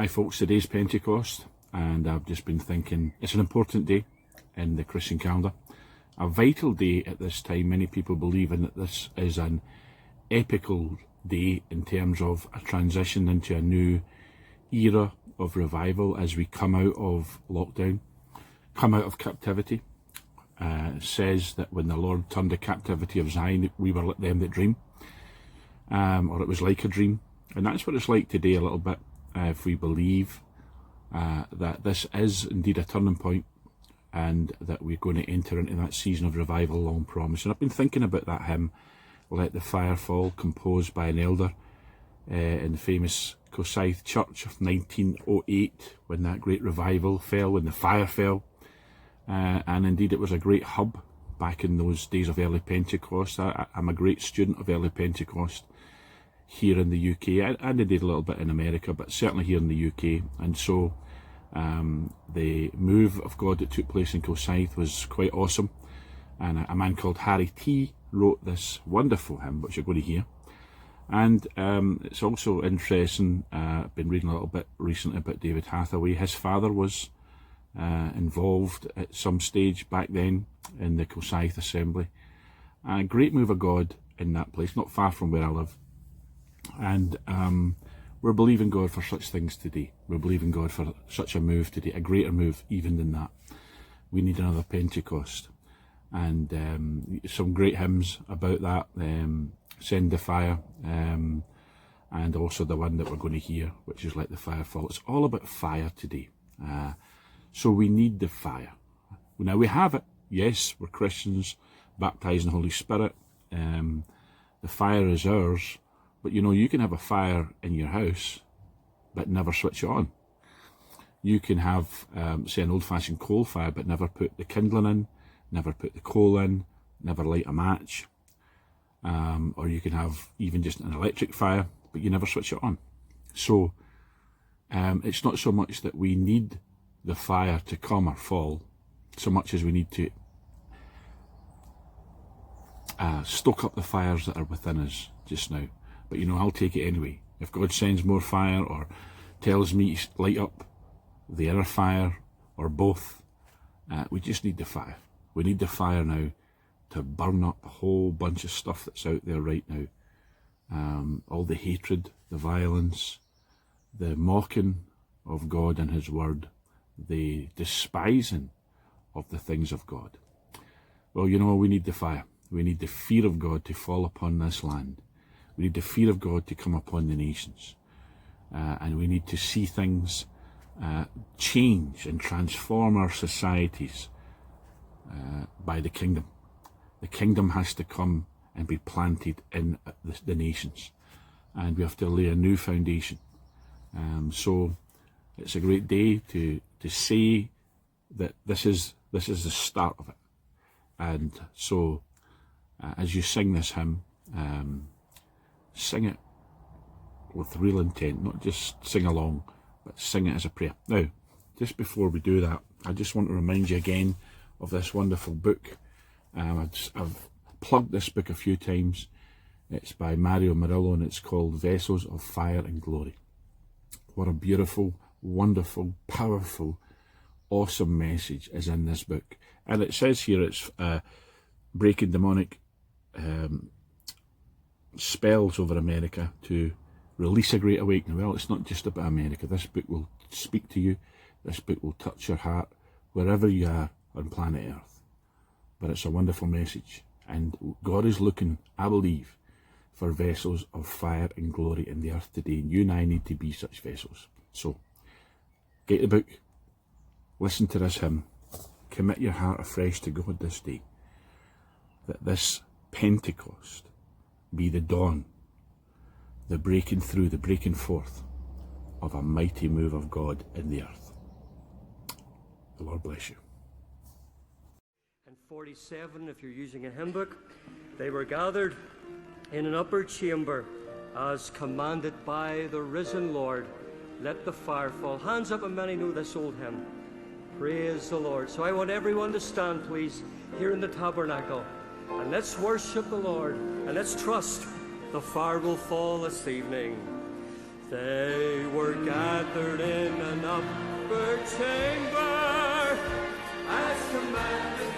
Hi folks, today's Pentecost, and I've just been thinking it's an important day in the Christian calendar, a vital day at this time. Many people believe in that this is an epical day in terms of a transition into a new era of revival as we come out of lockdown, come out of captivity. It says that when the Lord turned the captivity of Zion, we were like them that dream, or it was like a dream, and that's what it's like today a little bit. If we believe that this is indeed a turning point and that we're going to enter into that season of revival long promised. And I've been thinking about that hymn, Let the Fire Fall, composed by an elder in the famous Cosaith Church of 1908, when that great revival fell, when the fire fell. And indeed it was a great hub back in those days of early Pentecost. I'm a great student of early Pentecost here in the UK, and indeed a little bit in America, but certainly here in the UK. And so the move of God that took place in Cosaith was quite awesome. And a man called Harry T wrote this wonderful hymn, which you're going to hear. And it's also interesting, I've been reading a little bit recently about David Hathaway. His father was involved at some stage back then in the Cosaith Assembly. A great move of God in that place, not far from where I live. And we're believing God for such things today. We're believing God for such a move today, a greater move even than that. We need another Pentecost. And some great hymns about that, Send the Fire, and also the one that we're going to hear, which is Let the Fire Fall. It's all about fire today. So we need the fire. Now we have it. Yes, we're Christians, baptized in the Holy Spirit. The fire is ours. But you know, you can have a fire in your house, but never switch it on. You can have, say, an old-fashioned coal fire, but never put the kindling in, never put the coal in, never light a match. Or you can have even just an electric fire, but you never switch it on. So it's not so much that we need the fire to come or fall, so much as we need to stoke up the fires that are within us just now. But you know, I'll take it anyway. If God sends more fire or tells me to light up the inner fire or both, we just need the fire. We need the fire now to burn up a whole bunch of stuff that's out there right now. All the hatred, the violence, the mocking of God and His Word, the despising of the things of God. Well, you know, we need the fire. We need the fear of God to fall upon this land. We need the fear of God to come upon the nations. And we need to see things change and transform our societies by the kingdom. The kingdom has to come and be planted in the nations. And we have to lay a new foundation. So it's a great day to say that this is the start of it. And so as you sing this hymn, sing it with real intent, not just sing along, but sing it as a prayer. Now, just before we do that, I just want to remind you again of this wonderful book. I've plugged this book a few times. It's by Mario Murillo and it's called Vessels of Fire and Glory. What a beautiful, wonderful, powerful, awesome message is in this book. And it says here it's breaking demonic spells over America to release a great awakening. Well, it's not just about America. This book will speak to you. This book will touch your heart wherever you are on planet Earth. But it's a wonderful message. And God is looking, I believe, for vessels of fire and glory in the earth today. And you and I need to be such vessels. So, get the book, listen to this hymn, commit your heart afresh to God this day. That this Pentecost be the dawn, the breaking through, the breaking forth of a mighty move of God in the earth. The Lord bless you. And 47, if you're using a hymn book, they were gathered in an upper chamber as commanded by the risen Lord. Let the fire fall. Hands up, and many know this old hymn. Praise the Lord. So I want everyone to stand, please, here in the tabernacle. And let's worship the Lord. And let's trust the fire will fall this evening. They were gathered in an upper chamber as commanded